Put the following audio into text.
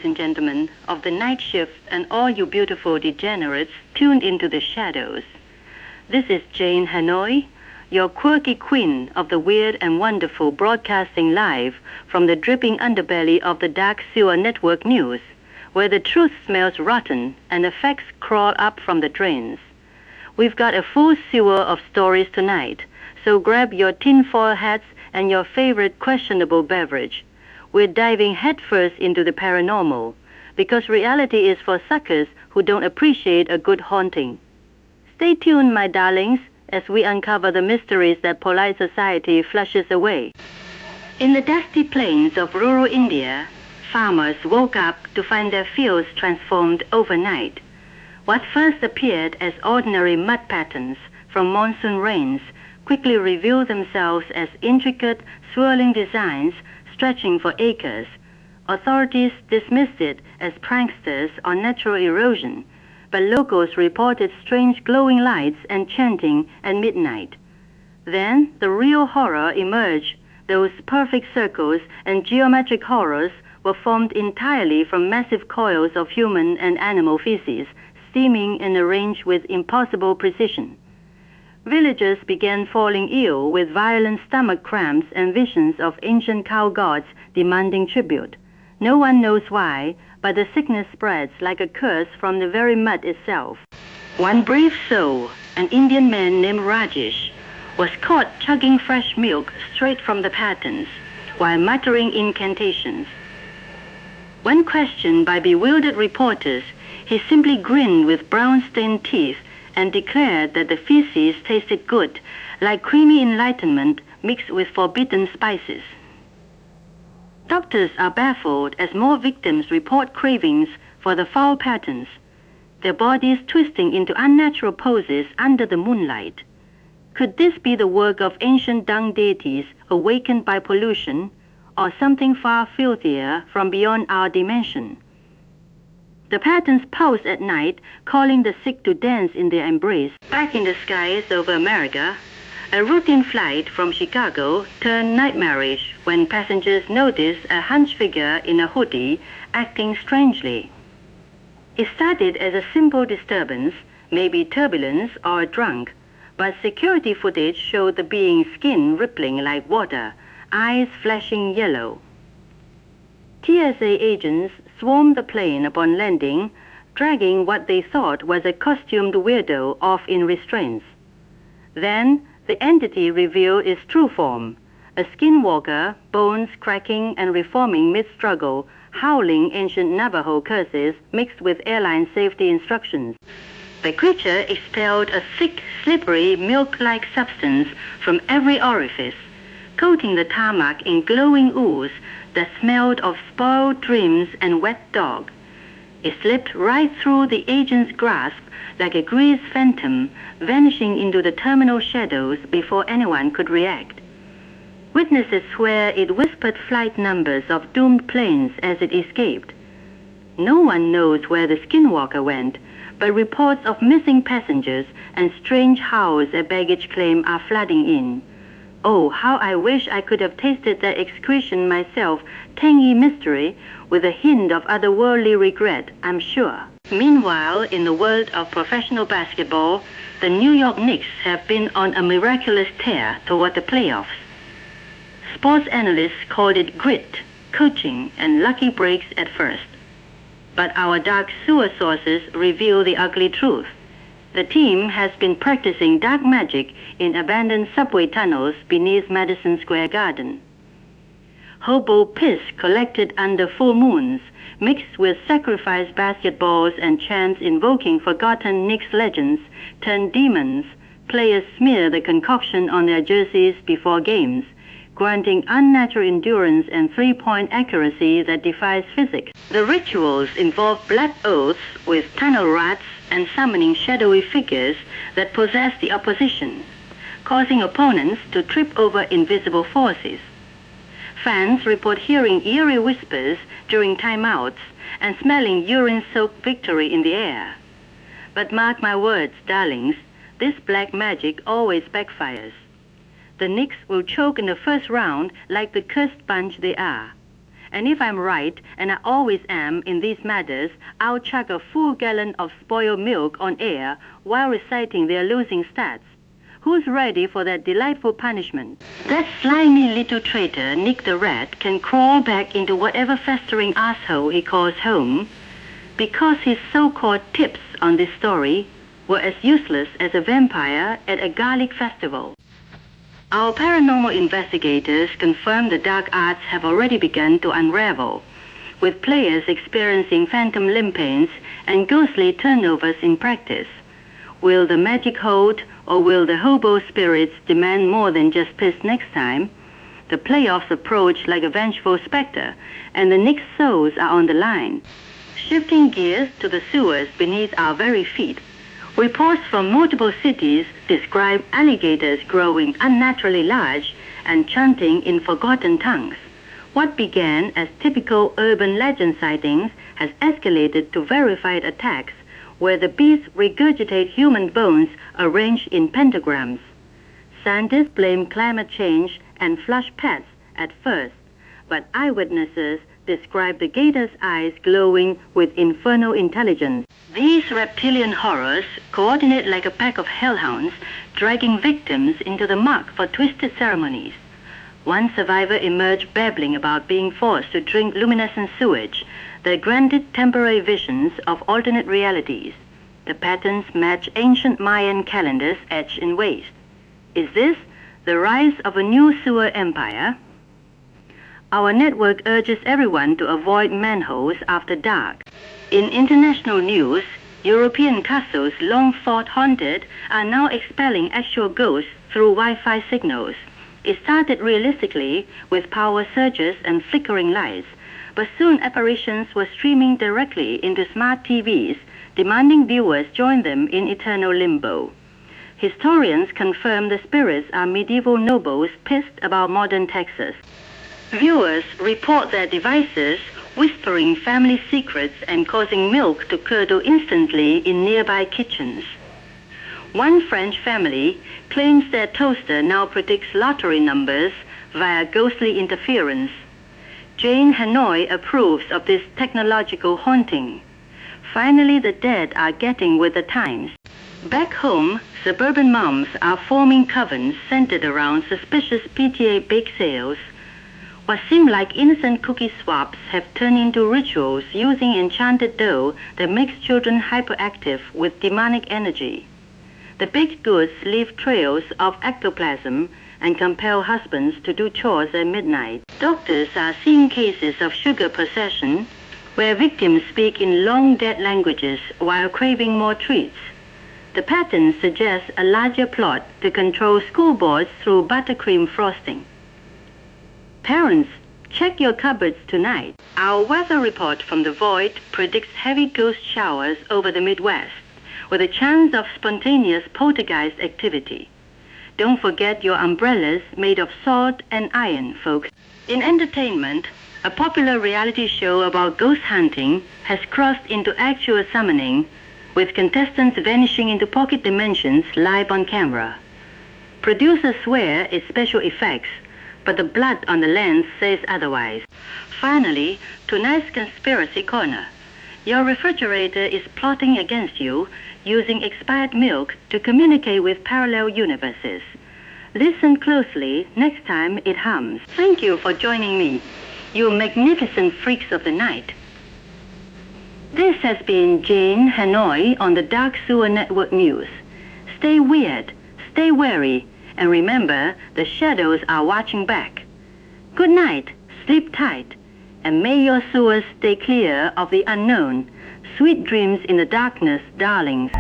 and gentlemen, of the night shift and all you beautiful degenerates tuned into the shadows. This is Jane Hanoi, your quirky queen of the weird and wonderful, broadcasting live from the dripping underbelly of the dark sewer network news, where the truth smells rotten and the facts crawl up from the drains. We've got a full sewer of stories tonight, so grab your tinfoil hats and your favorite questionable beverage. We're diving headfirst into the paranormal, because reality is for suckers who don't appreciate a good haunting. Stay tuned, my darlings, as we uncover the mysteries that polite society flushes away. In the dusty plains of rural India, farmers woke up to find their fields transformed overnight. What first appeared as ordinary mud patterns from monsoon rains quickly revealed themselves as intricate, swirling designs stretching for acres. Authorities dismissed it as pranksters or natural erosion, but locals reported strange glowing lights and chanting at midnight. Then the real horror emerged. Those perfect circles and geometric horrors were formed entirely from massive coils of human and animal feces, steaming and arranged with impossible precision. Villagers began falling ill with violent stomach cramps and visions of ancient cow gods demanding tribute. No one knows why, but the sickness spreads like a curse from the very mud itself. One brave soul, an Indian man named Rajesh, was caught chugging fresh milk straight from the patterns while muttering incantations. When questioned by bewildered reporters, he simply grinned with brown-stained teeth and declared that the feces tasted good, like creamy enlightenment mixed with forbidden spices. Doctors are baffled as more victims report cravings for the foul patterns, their bodies twisting into unnatural poses under the moonlight. Could this be the work of ancient dung deities awakened by pollution, or something far filthier from beyond our dimension? The patterns pulse at night, calling the sick to dance in their embrace. Back in the skies over America, a routine flight from Chicago turned nightmarish when passengers noticed a hunched figure in a hoodie acting strangely. It started as a simple disturbance, maybe turbulence or a drunk, but security footage showed the being's skin rippling like water, eyes flashing yellow. TSA agents swarmed the plane upon landing, dragging what they thought was a costumed weirdo off in restraints. Then the entity revealed its true form, a skinwalker, bones cracking and reforming mid-struggle, howling ancient Navajo curses mixed with airline safety instructions. The creature expelled a thick, slippery, milk-like substance from every orifice, coating the tarmac in glowing ooze that smelled of spoiled dreams and wet dog. It slipped right through the agent's grasp like a greased phantom, vanishing into the terminal shadows before anyone could react. Witnesses swear it whispered flight numbers of doomed planes as it escaped. No one knows where the skinwalker went, but reports of missing passengers and strange howls at baggage claim are flooding in. Oh, how I wish I could have tasted that excretion myself, tangy mystery, with a hint of otherworldly regret, I'm sure. Meanwhile, in the world of professional basketball, the New York Knicks have been on a miraculous tear toward the playoffs. Sports analysts called it grit, coaching, and lucky breaks at first. But our dark sewer sources reveal the ugly truth. The team has been practicing dark magic in abandoned subway tunnels beneath Madison Square Garden. Hobo piss collected under full moons, mixed with sacrificed basketballs and chants invoking forgotten Knicks legends, turn demons. Players smear the concoction on their jerseys before games, granting unnatural endurance and three-point accuracy that defies physics. The rituals involve blood oaths with tunnel rats and summoning shadowy figures that possess the opposition, causing opponents to trip over invisible forces. Fans report hearing eerie whispers during timeouts and smelling urine-soaked victory in the air. But mark my words, darlings, this black magic always backfires. The Knicks will choke in the first round like the cursed bunch they are. And if I'm right, and I always am in these matters, I'll chug a full gallon of spoiled milk on air while reciting their losing stats. Who's ready for that delightful punishment? That slimy little traitor, Nick the Rat, can crawl back into whatever festering asshole he calls home, because his so-called tips on this story were as useless as a vampire at a garlic festival. Our paranormal investigators confirm the dark arts have already begun to unravel, with players experiencing phantom limb pains and ghostly turnovers in practice. Will the magic hold, or will the hobo spirits demand more than just piss next time? The playoffs approach like a vengeful specter, and the Knicks' souls are on the line. Shifting gears to the sewers beneath our very feet, reports from multiple cities describe alligators growing unnaturally large and chanting in forgotten tongues. What began as typical urban legend sightings has escalated to verified attacks where the beasts regurgitate human bones arranged in pentagrams. Scientists blame climate change and flush pads at first, but eyewitnesses describe the gator's eyes glowing with infernal intelligence. These reptilian horrors coordinate like a pack of hellhounds, dragging victims into the muck for twisted ceremonies. One survivor emerged babbling about being forced to drink luminescent sewage that granted temporary visions of alternate realities. The patterns match ancient Mayan calendars etched in waste. Is this the rise of a new sewer empire? Our network urges everyone to avoid manholes after dark. In international news, European castles long thought haunted are now expelling actual ghosts through Wi-Fi signals. It started realistically with power surges and flickering lights, but soon apparitions were streaming directly into smart TVs, demanding viewers join them in eternal limbo. Historians confirm the spirits are medieval nobles pissed about modern Texas. Viewers report their devices whispering family secrets and causing milk to curdle instantly in nearby kitchens. One French family claims their toaster now predicts lottery numbers via ghostly interference. Jane Hanoi approves of this technological haunting. Finally, the dead are getting with the times. Back home, suburban moms are forming covens centered around suspicious PTA bake sales. What seem like innocent cookie swaps have turned into rituals using enchanted dough that makes children hyperactive with demonic energy. The baked goods leave trails of ectoplasm and compel husbands to do chores at midnight. Doctors are seeing cases of sugar possession where victims speak in long-dead languages while craving more treats. The pattern suggests a larger plot to control school boards through buttercream frosting. Parents, check your cupboards tonight. Our weather report from the void predicts heavy ghost showers over the Midwest, with a chance of spontaneous poltergeist activity. Don't forget your umbrellas made of salt and iron, folks. In entertainment, a popular reality show about ghost hunting has crossed into actual summoning, with contestants vanishing into pocket dimensions live on camera. Producers swear it's special effects, but the blood on the lens says otherwise. Finally, tonight's Conspiracy Corner. Your refrigerator is plotting against you, using expired milk to communicate with parallel universes. Listen closely next time it hums. Thank you for joining me, you magnificent freaks of the night. This has been Jane Hanoi on the Dark Sewer Network News. Stay weird, stay wary, and remember the shadows are watching back. Good night, sleep tight, and may your sewers stay clear of the unknown. Sweet dreams in the darkness, darlings.